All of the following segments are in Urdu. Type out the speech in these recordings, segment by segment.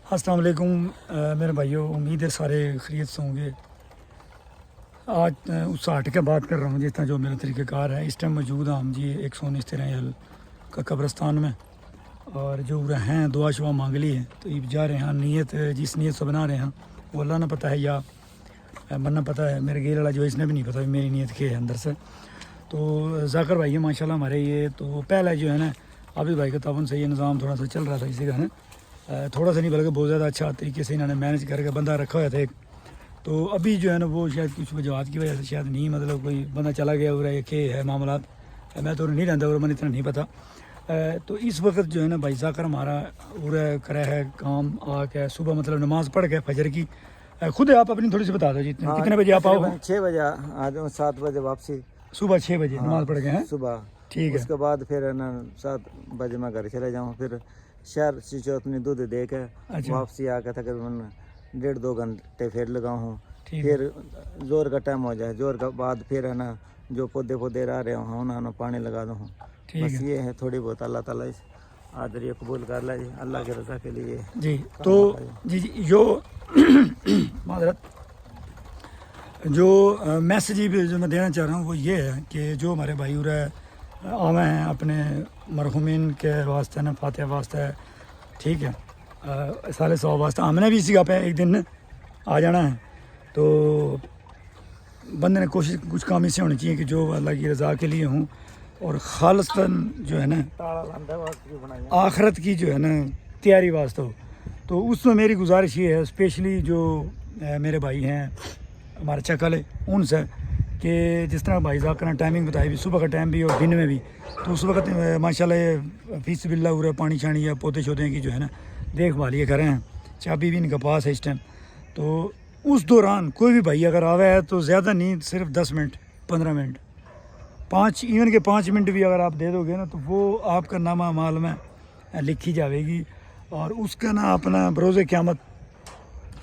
السلام علیکم میرے بھائیوں، امید ہے سارے خیریت سے ہوں گے۔ آج اس سے ہٹ کے بات کر رہا ہوں جس طرح جو میرا طریقہ کار ہے۔ اس ٹائم موجود ہم جی 119 کا قبرستان میں، اور جو ہیں دعا شعا مانگ لی ہے تو یہ جا رہے ہیں۔ نیت جس نیت سے بنا رہے ہیں وہ اللہ نے پتہ ہے یا مرنا پتہ ہے، میرے گیل والا جو اس نے بھی نہیں پتہ میری نیت کیا ہے اندر سے۔ تو ذاکر بھائی ماشاء اللہ ہمارے یہ تو پہلے جو ہے نا عابد بھائی کے تعاون سے یہ نظام تھوڑا سا چل رہا تھا اسی کا نا، تھوڑا سا نہیں بلکہ بہت زیادہ اچھا طریقے سے انہوں نے مینیج کر کے بندہ رکھا ہوا تھا ایک۔ تو ابھی جو ہے نا وہ شاید کچھ وجوہات کی وجہ سے شاید نہیں، مطلب کوئی بندہ چلا گیا ہو رہا ہے کہ ہے معاملات، میں تو نہیں رہتا اور میں اتنا نہیں پتہ۔ تو اس وقت جو ہے نا بھائی ذاکر ہمارا کرا ہے کام آ کے صبح مطلب نماز پڑھ کے فجر کی۔ خود آپ اپنی تھوڑی سی بتا دو جی کتنے بجے آپ آؤ؟ 6 بجے آ جاؤں، 7 بجے واپسی، صبح 6 بجے نماز پڑھ کے ہیں صبح۔ ٹھیک ہے، اس کے بعد پھر نا 7 بجے میں گھر چلے جاؤں، پھر شہر سے اپنی دودھ دے کے واپسی آ کے تقریباً 1.5-2 گھنٹے پھر لگاؤں ہوں۔ پھر زور کا ٹائم ہو جائے، زور کے بعد پھر ہے نا جو پودے رہ رہے ہوں انہوں پانی لگا دوں ہوں۔ بس یہ ہے تھوڑی بہت، اللہ تعالیٰ اس آدری قبول کر لے جی، اللہ کی رضا کے لیے جی۔ تو جی جو معذرت جو میسیج جو میں دینا چاہ رہا ہوں وہ یہ ہے کہ جو ہمارے بھائی آوے ہیں اپنے مرحومین کے واسطے نا فاتحہ واسطے، ٹھیک ہے، سال 100 واسطے ہم نے بھی اسی کا پہ ایک دن آ جانا ہے۔ تو بندے نے کوشش کچھ کام اس سے ہونی چاہیے کہ جو اللہ کی رضا کے لیے ہوں اور خالصتاً جو ہے نا آخرت کی جو ہے نا تیاری واسطہ ہو۔ تو اس میں میری گزارش یہ ہے اسپیشلی جو میرے بھائی ہیں ہمارے چکلے ان سے، کہ جس طرح بھائی ذاکر نے ٹائمنگ بتائی بھی صبح کا ٹائم بھی اور دن میں بھی، تو اس وقت ماشاء اللہ یہ فی سبیل اللہ ہو پانی شانی یا پودے شودے کی جو ہے نا دیکھ بھال یہ کریں ہیں، چابی بھی ان کے پاس ہے اس ٹائم۔ تو اس دوران کوئی بھی بھائی اگر آوے ہے تو زیادہ نہیں، صرف 10 منٹ 15 منٹ 5 منٹ بھی اگر آپ دے دو گے نا تو وہ آپ کا نامہ اعمال میں لکھی جاوے گی، اور اس کا نا اپنا بروز قیامت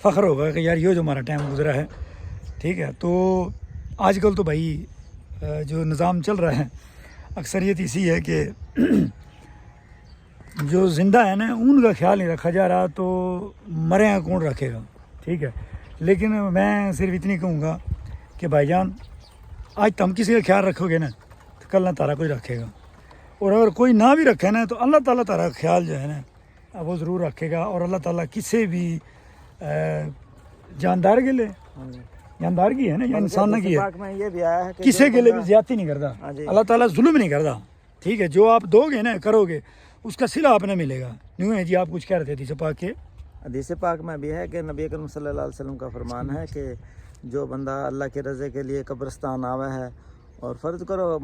فخر ہوگا کہ یار یہ جو ہمارا ٹائم گزرا ہے، ٹھیک ہے۔ تو آج کل تو بھائی جو نظام چل رہا ہے اکثریت اسی ہے کہ جو زندہ ہے نا ان کا خیال نہیں رکھا جا رہا، تو مرے ہیں کون رکھے گا، ٹھیک ہے۔ لیکن میں صرف اتنی کہوں گا کہ بھائی جان آج تم کسی کا خیال رکھو گے نا تو کل نہ تارا کوئی رکھے گا، اور اگر کوئی نہ بھی رکھے نا تو اللہ تعالیٰ تارا خیال جو ہے نا وہ ضرور رکھے گا، اور اللہ تعالیٰ کسی بھی جاندار کے لیے جاندار کی ہے نا یا انسان نہ کی ہے، یہ بھی آیا ہے کہ کسی کے لیے بھی زیادتی نہیں کرتا، اللہ تعالیٰ ظلم نہیں کرتا، ٹھیک ہے۔ جو آپ دو گے نا کرو گے اس کا صلہ آپ نے ملے گا۔ یوں ہے جی، آپ کچھ کہہ رہے تھے حدیث پاک کے؟ حدیث پاک میں بھی ہے کہ نبی اکرم صلی اللہ علیہ وسلم کا فرمان ہے کہ جو بندہ اللہ کے رضا کے لیے قبرستان آوا ہے، اور فرض کرو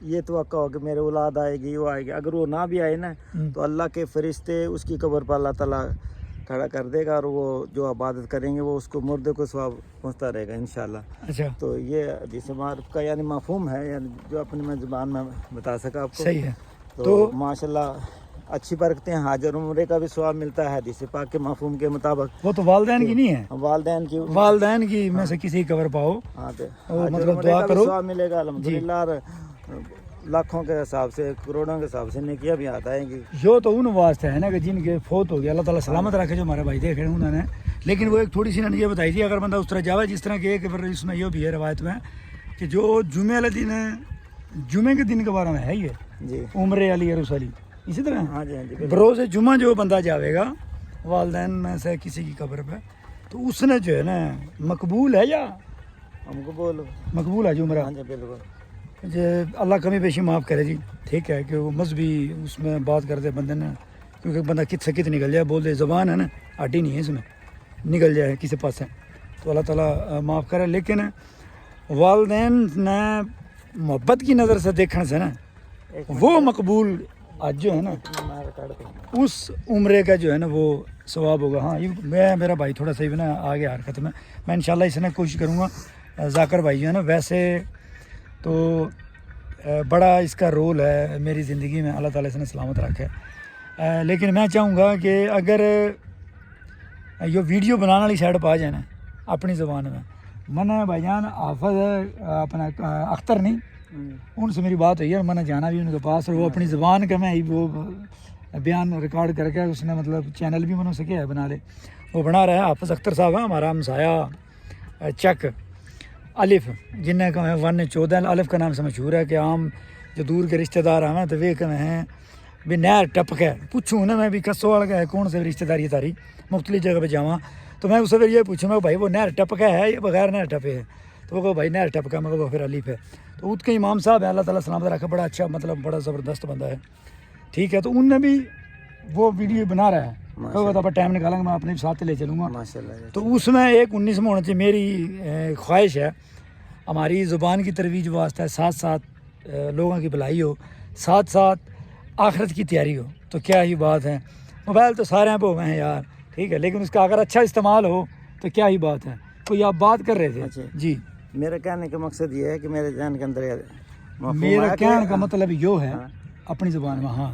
یہ توقع ہو کہ میرے اولاد آئے گی وہ آئے گی، اگر وہ نہ بھی آئے نا تو اللہ کے فرشتے اس کی قبر پر اللہ تعالیٰ کھڑا کر دے گا، اور وہ جو عبادت کریں گے وہ اس کو مردے کو ثواب پہنچتا رہے گا انشاءاللہ۔ اچھا، تو یہ حدیث معروف کا یعنی مفہوم ہے، یعنی جو اپنی میں زبان میں بتا سکا آپ کو، صحیح ہے۔ تو ماشاءاللہ اچھی برکتیں ہیں، حاج اور عمرے کا بھی ثواب ملتا ہے حدیث پاک کے مفہوم کے مطابق۔ وہ تو والدین کی نہیں ہے، والدین کی میں سے کسی قبر پاؤ مطلب دعا کرو، ثواب ملے گا الحمدللہ، اور لاکھوں کے حساب سے کروڑوں کے حساب سے نیکیاں بھی آتا ہے گی۔ جو تو ان واسطے ہے نا کہ جن کے فوت ہو گیا، اللہ تعالیٰ سلامت رکھے جو ہمارے بھائی دیکھ رہے ہیں انہوں نے۔ لیکن وہ ایک تھوڑی سی نے یہ بتائی تھی اگر بندہ اس طرح جاوے جس طرح کہ اس میں یہ بھی ہے روایت میں کہ جو جمعے والے دن ہے، جمعے کے دن کے بارے میں ہے یہ جی عمرے علی عروس علی، اسی طرح ہاں جی بروز جمعہ جو بندہ جاوے گا والدین میں سے کسی کی قبر پہ، تو اس نے جو ہے نا مقبول ہے یا ہم کو بولو مقبول ہے جو عمرہ، ہاں جی بالکل جو اللہ کمی بیشی معاف کرے جی، ٹھیک ہے، کہ وہ مذہبی اس میں بات کرتے بندے نے، کیونکہ بندہ کت سے کت نکل جائے، بول دے زبان ہے نا ہڈی نہیں ہے اس میں، نکل جائے کسی پاس سے تو اللہ تعالیٰ معاف کرے۔ لیکن والدین نے محبت کی نظر سے دیکھنے سے نا وہ مقبول آج جو ہے نا اس عمرے کا جو ہے نا وہ ثواب ہوگا۔ ہاں یہ میرا بھائی تھوڑا سا ہی نا آ گیا حرکت میں انشاءاللہ اس نے کوشش کروں گا۔ ذاکر بھائی جو ہے نا ویسے تو بڑا اس کا رول ہے میری زندگی میں، اللہ تعالیٰ اس نے سلامت رکھے، لیکن میں چاہوں گا کہ اگر یہ ویڈیو بنانے والی سائڈ پہ آ جائے نا اپنی زبان میں نے بھائی جان حافظ اپنا اختر نہیں ان سے میری بات ہوئی ہے، میں نے جانا بھی ان کے پاس، اور وہ اپنی زبان کا میں وہ بیان ریکارڈ کر کے اس نے مطلب چینل بھی بنا سکے ہے بنا لے. وہ بنا رہا ہے حافظ اختر صاحب ہیں ہمارا ہمسایہ چک الف جن کا 114 الف کا نام سے مشہور ہے کہ عام جو دور کے رشتہ دار ہیں تو وہ کہ ہیں بھی نہر ٹپک ہے پوچھوں نا میں بھی کسوال کا ہے کون سے رشتہ داری تاری مختلف جگہ پہ جاواں تو میں اس سے پھر یہ پوچھوں میں بھائی وہ نہر ٹپکا ہے یا بغیر نہر ٹپے ہے تو وہ کہو بھائی نہر ٹپکا میں کہو پھر الف ہے. تو اس کے امام صاحب ہیں اللہ تعالیٰ سلامت رکھے بڑا اچھا مطلب بڑا زبردست بندہ ہے ٹھیک ہے. تو ان نے بھی وہ ویڈیو بنا رہا ہے تو ٹائم نکالیں گا میں اپنے ساتھ لے چلوں گا. ماشاءاللہ. تو اس میں ایک 19 میں ہونا چاہیے. میری خواہش ہے ہماری زبان کی ترویج واسطہ ہے ساتھ ساتھ لوگوں کی بھلائی ہو ساتھ ساتھ آخرت کی تیاری ہو تو کیا ہی بات ہے. موبائل تو سارے ہیں پہ ہیں یار ٹھیک ہے لیکن اس کا اگر اچھا استعمال ہو تو کیا ہی بات ہے. کوئی آپ بات کر رہے تھے. اچھا جی میرا کہنے کا مقصد یہ ہے کہ میرے ذہن کے اندر میرا کہنے کا مطلب یہ ہے اپنی زبان میں. ہاں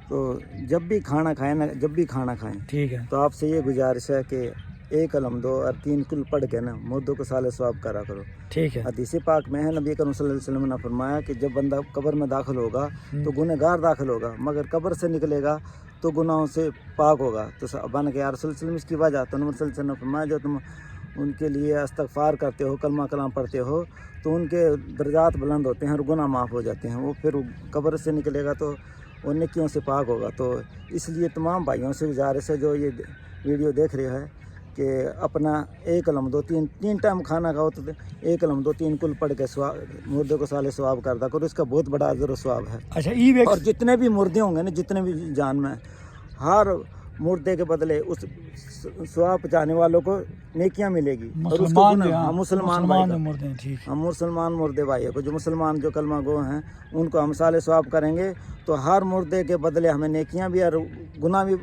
تو جب بھی کھانا کھائیں ٹھیک ہے تو آپ سے یہ گزارش ہے کہ 1 قلم 2 اور 3 کل پڑھ کے نا مردوں کو سال ثواب کرا کرو. ٹھیک ہے. حدیث پاک میں ہے نبی کریم صلی اللہ علیہ وسلم نے فرمایا کہ جب بندہ قبر میں داخل ہوگا تو گنہگار داخل ہوگا مگر قبر سے نکلے گا تو گناہوں سے پاک ہوگا. تو صحابہ نے کہا یا رسول اللہ صلی اللہ علیہ وسلم اس کی وجہ تو نبی صلی اللہ علیہ وسلم نے فرمایا جو تم ان کے لیے استغفار کرتے ہو کلمہ کلام پڑھتے ہو تو ان کے درجات بلند ہوتے ہیں اور گناہ معاف ہو جاتے ہیں. وہ پھر قبر سے نکلے گا تو وہ نیکیوں سے پاک ہوگا. تو اس لیے تمام بھائیوں سے گزارش ہے جو یہ ویڈیو دیکھ رہے ہیں کہ اپنا 1 قلم 2 3 ٹائم کھانا کھاؤ تو 1 قلم 2 3 کل پڑھ کے مردے کو سال ثواب کرتا کرو. اس کا بہت بڑا اجر و ثواب ہے. اچھا اور جتنے بھی مردے ہوں گے نا جتنے بھی جان میں ہر مردے کے بدلے اس ثواب پہنچانے والوں کو نیکیاں ملے گی. اور اس کو مسلمان مردے بھائی کو جو مسلمان جو کلمہ گو ہیں ان کو ہم سال ثواب کریں گے تو ہر مردے کے بدلے ہمیں نیکیاں بھی اور گناہ بھی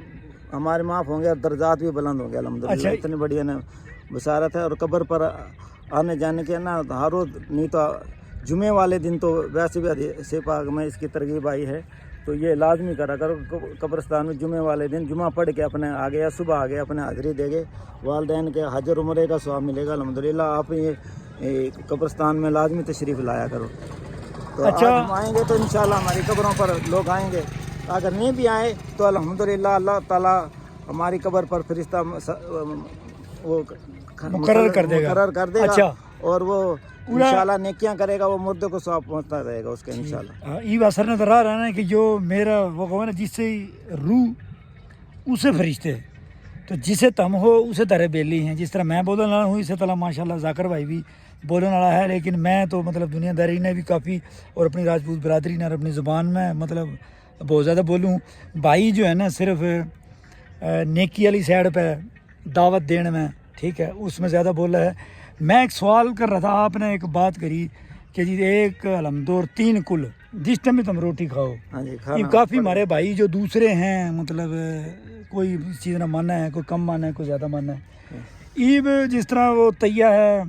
ہمارے معاف ہوں گے اور درجات بھی بلند ہوں گے الحمدللہ. اتنی بڑی نا بشارت ہے. اور قبر پر آنے جانے کے نا ہر روز نہیں تو جمعے والے دن تو ویسے بھی حدیث پاک میں اس کی ترغیب آئی ہے تو یہ لازمی کرا کرو قبرستان میں جمعے والے دن جمعہ پڑھ کے اپنے آگے یا صبح آگے اپنے حاضری دے گے والدین کے حج اور عمرے کا ثواب ملے گا الحمدللہ. آپ یہ قبرستان میں لازمی تشریف لایا کرو. تو اچھا ہم آئیں گے تو انشاءاللہ ہماری قبروں پر لوگ آئیں گے. اگر نہیں بھی آئے تو الحمدللہ اللہ تعالیٰ ہماری قبر پر فرشتہ وہ مقرر کر دے گا. اچھا اور وہ انشاءاللہ نیکیاں کرے گا وہ مردوں کو ثواب پہنچتا رہے گا اس کے انشاءاللہ. یہ اثر نظر آ رہا ہے کہ جو میرا وہ کہو نا جس سے روح اسے فرشتے تو جسے تم ہو اسے طرح بیلی ہیں. جس طرح میں بولنے والا ہوں اسی طرح ماشاءاللہ ذاکر بھائی بھی بولنے والا ہے لیکن میں تو مطلب دنیا داری نے بھی کافی اور اپنی راجپوت برادری نے اور اپنی زبان میں مطلب بہت زیادہ بولوں. بھائی جو ہے نا صرف نیکی والی سائڈ پہ دعوت دینے میں ٹھیک ہے اس میں زیادہ بول رہا ہے. میں ایک سوال کر رہا تھا آپ نے ایک بات کری کہ جی 1 قلم 2 اور 3 کل جس ٹائم بھی تم روٹی کھاؤ. یہ کافی ہمارے بھائی جو دوسرے ہیں مطلب کوئی چیز نہ ماننا ہے کوئی کم ماننا ہے کوئی زیادہ ماننا ہے. عید جس طرح وہ تیا ہے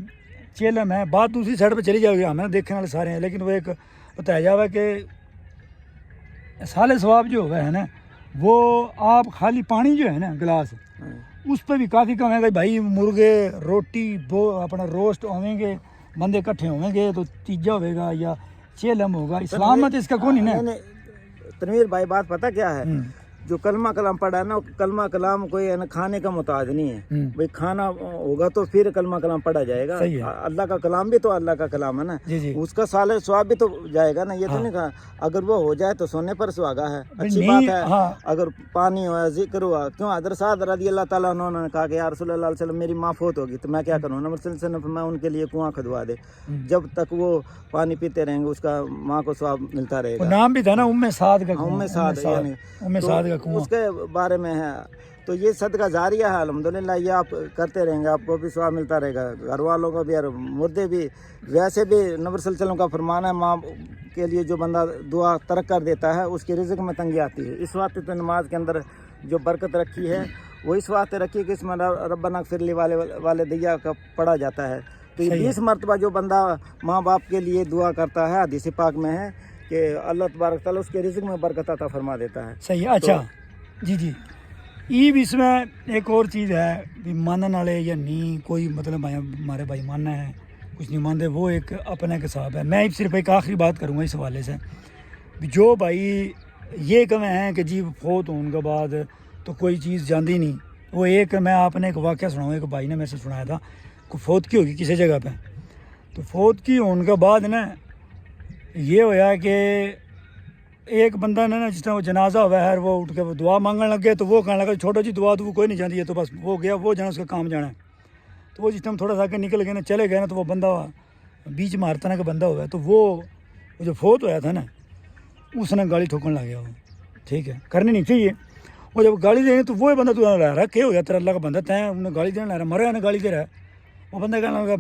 چیلم ہے بات دوسری سائڈ پہ چلی جائے گی ہمیں دیکھنے والے سارے ہیں لیکن وہ ایک بتایا ہوا ہے کہ سال ثواب جو ہوا ہے نا وہ آپ خالی پانی جو ہے نا گلاس اس پہ بھی کافی کم ہے کہ بھائی مرغے روٹی اپنا روسٹ ہوئیں گے بندے کٹھے ہوئیں گے تو تیجا ہوئے گا یا چیلم ہوگا. اسلام میں تو اس کا کون ہی نا. تنویر بھائی بات پتہ کیا ہے جو کلمہ کلام پڑھا ہے نا کلمہ کلام کوئی کھانے کا محتاج نہیں ہے. بھائی کھانا ہوگا تو پھر کلمہ کلام پڑھا جائے گا. اللہ کا کلام بھی تو اللہ کا کلام ہے نا اس کا سال ثواب بھی تو جائے گا نا. یہ تو نہیں کہا اگر وہ ہو جائے تو سونے پر سہاگا ہے اچھی بات ہے. اگر پانی ہوا ذکر ہوا کیوں حضرت سعد رضی اللہ تعالیٰ عنہ نے کہا کہ یا رسول اللہ علیہ وسلم میری ماں فوت ہوگی تو میں کیا کروں. نبی صلی اللہ علیہ وسلم میں ان کے لیے کنواں کھدوا دے جب تک وہ پانی پیتے رہیں گے اس کا ماں کو ثواب ملتا رہے گا. نام بھی تھا نا ام سعد کا ام سعد یعنی ام سعد کا کنواں اس کے بارے میں ہے. تو یہ صدقہ جاریہ ہے الحمدللہ. یہ آپ کرتے رہیں گے آپ کو بھی ثواب ملتا رہے گا گھر والوں کو بھی اور مردے بھی. ویسے بھی نبی صلی اللہ علیہ وسلم کا فرمان ہے ماں کے لیے جو بندہ دعا ترک کر دیتا ہے اس کے رزق میں تنگی آتی ہے. اس وقت تو نماز کے اندر جو برکت رکھی ہے وہ اس وقت رکھی کہ اس میں ربنا اغفر لی والدیہ کا پڑھا جاتا ہے. تو یہ 20 مرتبہ جو بندہ ماں باپ کے لیے دعا کرتا ہے حدیث پاک میں ہے کہ اللہ تبارک تعالیٰ اس کے رزق میں برکت عطا فرما دیتا ہے. صحیح. اچھا جی یہ بھی اس میں ایک اور چیز ہے بھی ماننے والے یا نہیں کوئی مطلب ہمارے بھائی ماننا ہے کچھ نہیں مانتے وہ ایک اپنا ایک حساب ہے. میں صرف ایک آخری بات کروں گا اس حوالے سے جو بھائی یہ کم ہیں کہ جی فوت ہونے کے بعد تو کوئی چیز جاندی نہیں. وہ ایک میں آپ نے ایک واقعہ سناؤں, ایک بھائی نے میں سے سنایا تھا کہ فوت کی ہوگی کسی جگہ پہ, تو فوت کی ہونے کے بعد نا یہ ہویا کہ ایک بندہ نے نا جس طرح وہ جنازہ ہوا ہے وہ اٹھ کے وہ دعا مانگنے لگ گیا, تو وہ کہنے لگا چھوٹو جی دعا تو وہ کوئی نہیں جانتی ہے, تو بس وہ گیا, وہ جانا اس کا کام جانا ہے. تو وہ جس طرح تھوڑا سا آگے نکل گئے نا, چلے گئے نا, تو وہ بندہ بیچ میں ہر طرح کا بندہ ہوا ہے, تو وہ جو فوت ہوا تھا نا اس نے گاڑی ٹھوکنے لگ گیا وہ. ٹھیک ہے, کرنی نہیں چاہیے. وہ جب گاڑی دے تو وہ بندہ تو رہا کیا ہو گیا تیرا اللہ کا بندہ, تین انہیں گاڑی دینا رہا, مرا ہے نا گاڑی دے رہا ہے. وہ بندہ کہنے لگا